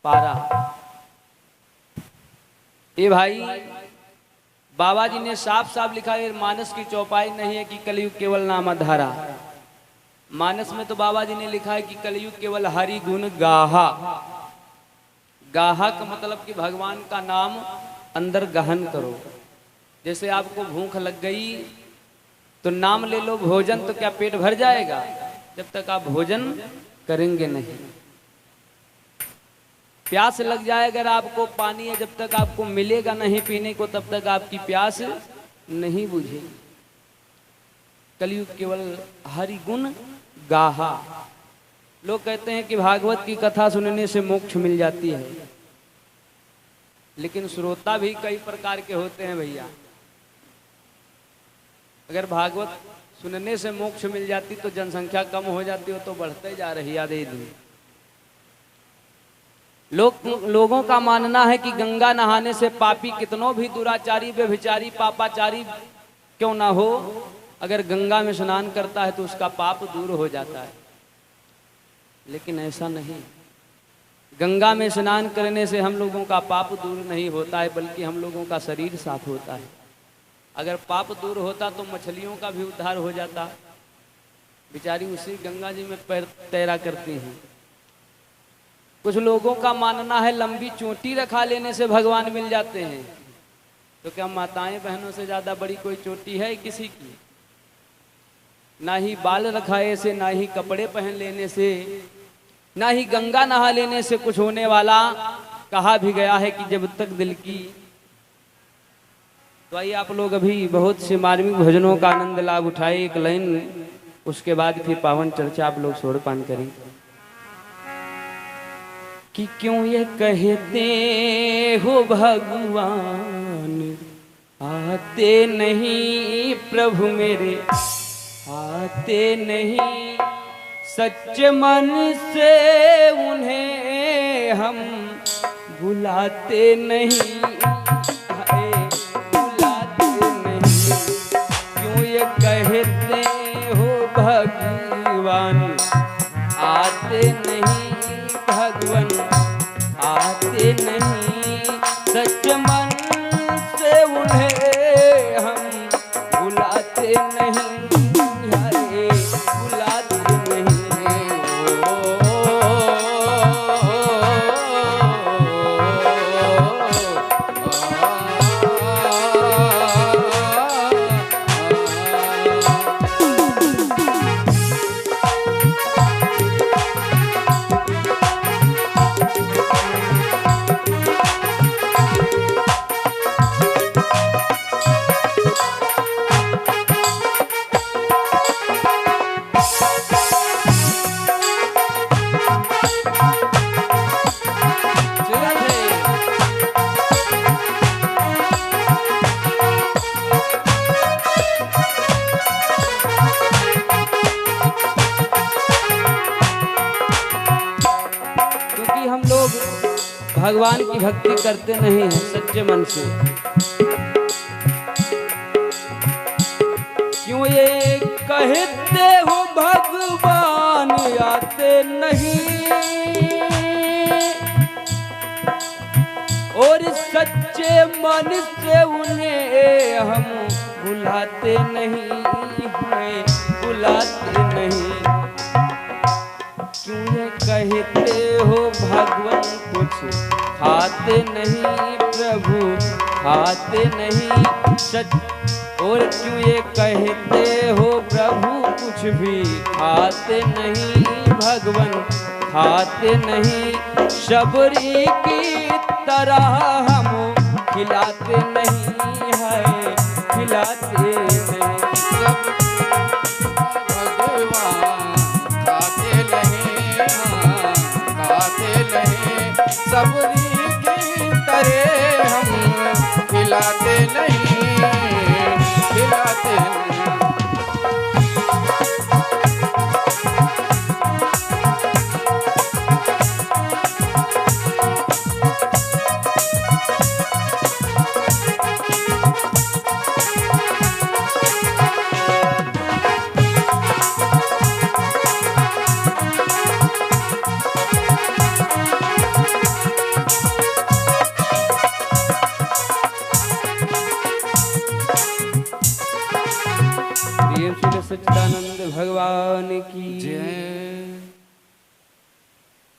पारा। ये भाई बाबा जी ने साफ साफ लिखा है, मानस की चौपाई नहीं है कि कलयुग केवल नामधारा। मानस में तो बाबा जी ने लिखा है कि कलयुग केवल हरि गुण गाहा। गाहा का मतलब कि भगवान का नाम अंदर गहन करो। जैसे आपको भूख लग गई तो नाम ले लो भोजन, तो क्या पेट भर जाएगा? जब तक आप भोजन करेंगे नहीं। प्यास लग जाए अगर आपको पानी है, जब तक आपको मिलेगा नहीं पीने को तब तक आपकी प्यास नहीं बुझेगी। कलयुग केवल हरि गुण गाहा। लोग कहते हैं कि भागवत की कथा सुनने से मोक्ष मिल जाती है, लेकिन श्रोता भी कई प्रकार के होते हैं भैया। अगर भागवत सुनने से मोक्ष मिल जाती तो जनसंख्या कम हो जाती, हो तो बढ़ते जा रही आधे दिन। लोगों का मानना है कि गंगा नहाने से पापी कितनों भी दुराचारी व्यभिचारी पापाचारी क्यों ना हो, अगर गंगा में स्नान करता है तो उसका पाप दूर हो जाता है। लेकिन ऐसा नहीं। गंगा में स्नान करने से हम लोगों का पाप दूर नहीं होता है, बल्कि हम लोगों का शरीर साफ होता है। अगर पाप दूर होता तो मछलियों का भी उद्धार हो जाता। बेचारी उसी गंगा जी में पैर तैरा करती हैं। कुछ लोगों का मानना है लंबी चोटी रखा लेने से भगवान मिल जाते हैं। तो क्या माताएं बहनों से ज्यादा बड़ी कोई चोटी है किसी की? ना ही बाल रखाए से, ना ही कपड़े पहन लेने से, ना ही गंगा नहा लेने से कुछ होने वाला। कहा भी गया है कि जब तक दिल की। तो आइए आप लोग अभी बहुत से मार्मिक भजनों का आनंद लाभ उठाए। एक लाइन, उसके बाद फिर पावन चर्चा आप लोग सोड़पान करें। कि क्यों ये कहते हो भगवान आते नहीं, प्रभु मेरे आते नहीं। सच्चे मन से उन्हें हम बुलाते नहीं, बुलाते नहीं। क्यों ये कहते हो भगवान आते नहीं, भगवान आते नहीं। सच मन से उन्हें हम बुलाते नहीं, बुलाते नहीं। भगवान की भक्ति करते नहीं हैं सच्चे मन से। क्यों ये कहते हो भगवान आते नहीं, और सच्चे मन से उन्हें हम बुलाते नहीं हैं, बुलाते नहीं। क्यों ये कहते हो भगवान कुछ खाते नहीं, प्रभु खाते नहीं। सच और क्यों ये कहते हो प्रभु कुछ भी खाते नहीं, भगवान खाते नहीं। शबरी की तरह हम खिलाते नहीं है, खिलाते नहीं। सबरी की तरह हम खिलाते नहीं, खिलाते नहीं।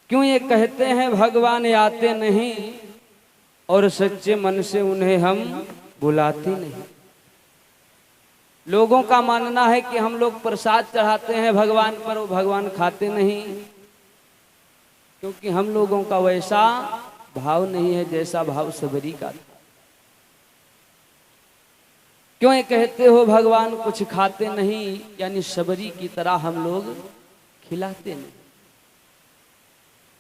क्यों ये कहते हैं भगवान आते नहीं और सच्चे मन से उन्हें हम बुलाते नहीं। लोगों का मानना है कि हम लोग प्रसाद चढ़ाते हैं भगवान पर, वो भगवान खाते नहीं, क्योंकि हम लोगों का वैसा भाव नहीं है जैसा भाव सबरी का था। क्यों ये कहते हो भगवान कुछ खाते नहीं, यानी सबरी की तरह हम लोग खिलाते नहीं।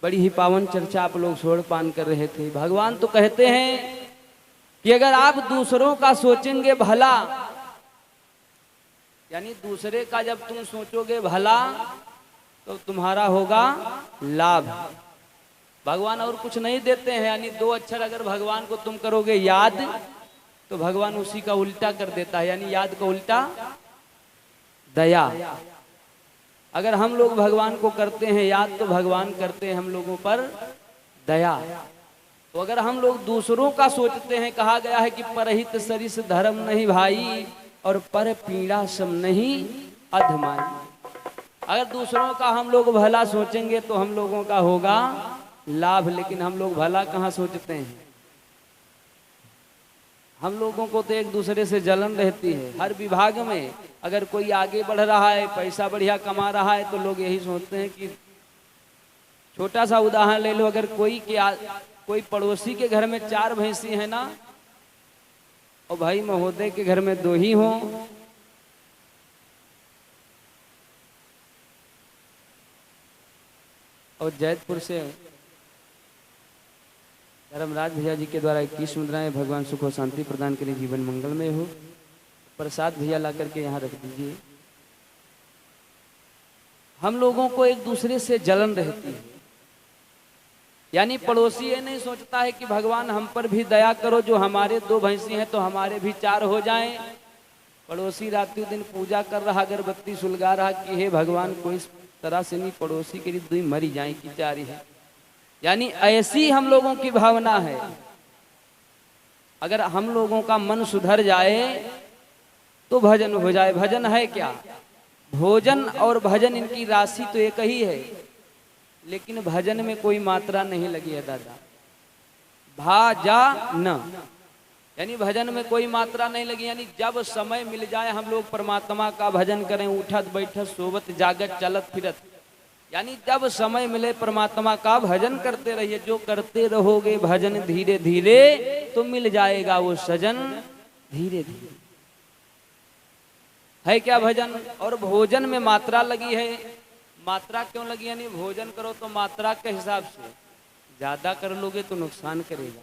बड़ी ही पावन चर्चा आप लोग छोड़ पान कर रहे थे। भगवान तो कहते हैं कि अगर आप दूसरों का सोचेंगे भला, यानी दूसरे का जब तुम सोचोगे भला तो तुम्हारा होगा लाभ। भगवान और कुछ नहीं देते हैं, यानी दो अक्षर अगर भगवान को तुम करोगे याद तो भगवान उसी का उल्टा कर देता है, यानी याद का उल्टा दया। अगर हम लोग भगवान को करते हैं याद तो भगवान करते हैं हम लोगों पर दया। तो अगर हम लोग दूसरों का सोचते हैं, कहा गया है कि परहित सरिस धर्म नहीं भाई और पर पीड़ा सम नहीं अधमाई। अगर दूसरों का हम लोग भला सोचेंगे तो हम लोगों का होगा लाभ, लेकिन हम लोग भला कहाँ सोचते हैं। हम लोगों को तो एक दूसरे से जलन रहती है। हर विभाग में अगर कोई आगे बढ़ रहा है, पैसा बढ़िया कमा रहा है, तो लोग यही सोचते हैं कि, छोटा सा उदाहरण ले लो, अगर कोई पड़ोसी के घर में 4 भैंसी है ना, और भाई महोदय के घर में 2 ही हो, और जैतपुर से धर्मराज भैया जी के द्वारा 21 मुद्राएं, भगवान सुख और शांति प्रदान करें, जीवन मंगलमय हो। प्रसाद भैया ला करके यहाँ रख दीजिए। हम लोगों को एक दूसरे से जलन रहती है, यानी पड़ोसी ये नहीं सोचता है कि भगवान हम पर भी दया करो, जो हमारे 2 भैंसी हैं तो हमारे भी 4 हो जाएं। पड़ोसी रात्रि दिन पूजा कर रहा, अगरबत्ती सुलगा रहा कि हे भगवान कोई तरह से नहीं पड़ोसी के लिए 2 मरी जाए कि 4 है। यानी ऐसी हम लोगों की भावना है। अगर हम लोगों का मन सुधर जाए तो भजन हो जाए। भजन है क्या? भोजन और भजन, इनकी राशि तो एक ही है, लेकिन भजन में कोई मात्रा नहीं लगी है दादा। भाजा न, यानी भजन में कोई मात्रा नहीं लगी। यानी जब समय मिल जाए हम लोग परमात्मा का भजन करें, उठत बैठत सोवत जागत चलत फिरत, यानी जब समय मिले परमात्मा का भजन करते रहिए। जो करते रहोगे भजन धीरे धीरे तो मिल जाएगा वो सजन धीरे धीरे। है क्या भजन? और भोजन में मात्रा लगी है। मात्रा क्यों लगी? यानी भोजन करो तो मात्रा के हिसाब से, ज्यादा कर लोगे तो नुकसान करेगा,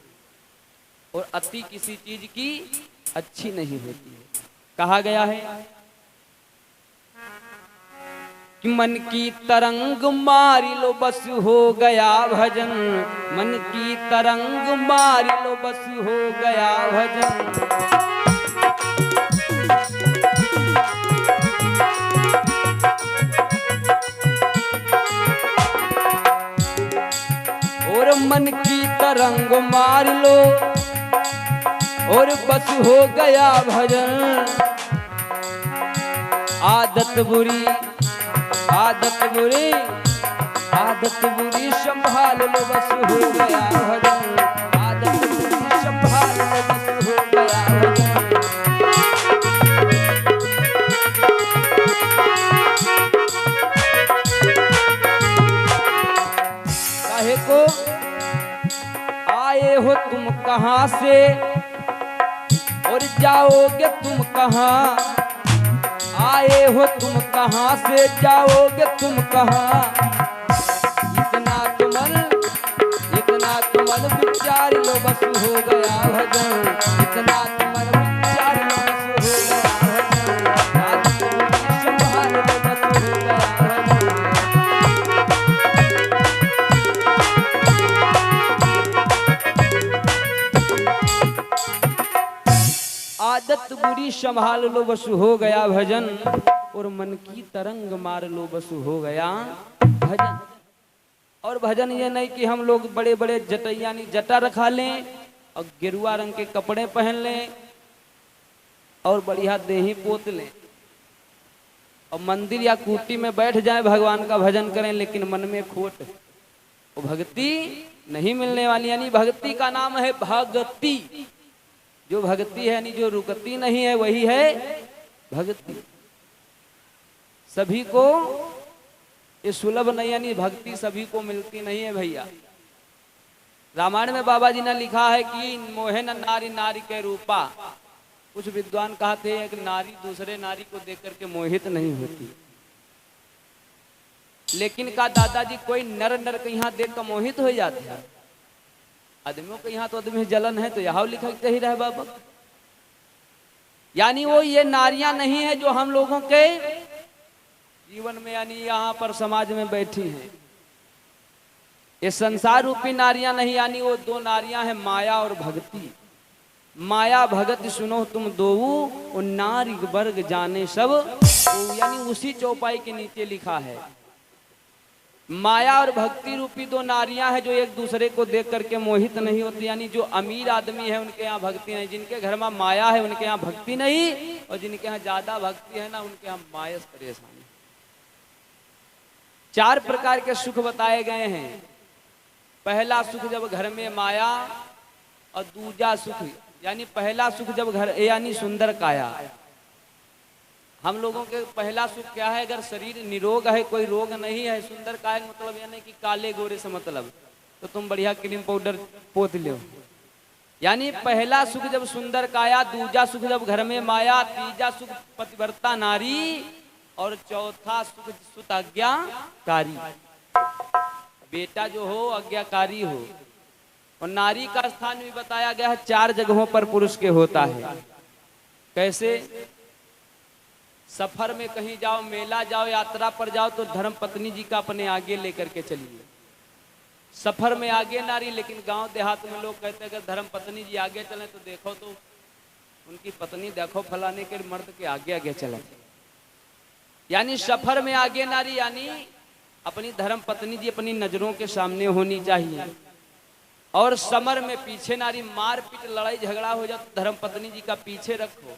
और अति किसी चीज की अच्छी नहीं होती है। कहा गया है कि मन की तरंग मारी लो बस हो गया भजन, मन की तरंग मारी लो बस हो गया भजन। और मन की तरंग मार लो और बस हो गया भजन। आदत बुरी, आदत बुरी, आदत बुरी संभाल लो बस हो गया भजन। आदत बुरी संभाल लो बस हो गया भजन। काहे को आए हो तुम कहाँ से और जाओगे तुम कहाँ? आए हो तुम कहाँ से जाओगे तुम कहाँ? इतना तुमन विचार लो बस हो गया भजन। इतना तुमन विचार लो बस हो गया भजन। आदत बुरी संभाल लो बस हो गया भजन। आदत बुरी संभाल लो बस हो गया भजन, और मन की तरंग मार लो बस हो गया भजन। और भजन ये नहीं कि हम लोग बड़े बड़े जटैयानी जटा रखा लें और गेरुआ रंग के कपड़े पहन लें और बढ़िया देही पोत लें और मंदिर या कुटी में बैठ जाए भगवान का भजन करें, लेकिन मन में खोट। वो भक्ति नहीं मिलने वाली। यानी भक्ति का नाम है भगति। जो भक्ति है यानी जो रुकती नहीं है वही है भक्ति। सभी को ये सुलभ नहीं, यानी भक्ति सभी को मिलती नहीं है भैया। रामायण में बाबा जी ने लिखा है कि मोहे न नारी नारी के रूपा। कुछ विद्वान कहते हैं कि नारी दूसरे नारी को देख करके मोहित नहीं होती, लेकिन का दादाजी कोई नर नर के यहाँ देख कर मोहित हो जाते हैं। आदमियों के यहाँ तो आदमी जलन है, तो यहाँ लिखा ही रहे बाबा। यानी वो ये नारियां नहीं है जो हम लोगों के जीवन में यानी यहाँ पर समाज में बैठी हैं। ये संसार रूपी नारियां नहीं, यानी वो दो नारियां हैं माया और भक्ति। माया भगत सुनो तुम दोऊ, वो नारी वर्ग जाने सब। यानी उसी चौपाई के नीचे लिखा है माया और भक्ति रूपी दो नारियां हैं जो एक दूसरे को देख करके मोहित नहीं होती। यानी जो अमीर आदमी है उनके यहाँ भक्ति नहीं, जिनके घर में माया है उनके यहाँ भक्ति नहीं, और जिनके यहाँ ज्यादा भक्ति है ना उनके यहाँ माया से परेशानी। 4 प्रकार के सुख बताए गए हैं। पहला सुख जब घर में माया, और दूजा सुख यानी पहला सुख जब घर यानी सुंदर काया। हम लोगों के पहला सुख क्या है? अगर शरीर निरोग है, कोई रोग नहीं है, सुंदर काया मतलब यानी कि काले गोरे से मतलब, तो तुम बढ़िया क्रीम पाउडर पोत लो। यानी पहला सुख जब सुंदर काया, दूजा सुख जब घर में माया, तीजा सुख पतिव्रता नारी, और चौथा सुख सुत आज्ञाकारी। बेटा जो हो आज्ञाकारी हो। और नारी का स्थान भी बताया गया है 4 जगहों पर पुरुष के होता है। कैसे? सफर में कहीं जाओ, मेला जाओ, यात्रा पर जाओ तो धर्म पत्नी जी का अपने आगे लेकर के चलिए। सफर में आगे नारी, लेकिन गांव देहात में लोग कहते हैं अगर धर्म पत्नी जी आगे चले तो देखो तो उनकी पत्नी देखो फलाने के मर्द के आगे आगे चले। यानी सफर में आगे नारी, यानी अपनी धर्म पत्नी जी अपनी नजरों के सामने होनी चाहिए। और समर में पीछे नारी, मार पीट लड़ाई झगड़ा हो जाए तो धर्म पत्नी जी का पीछे रखो।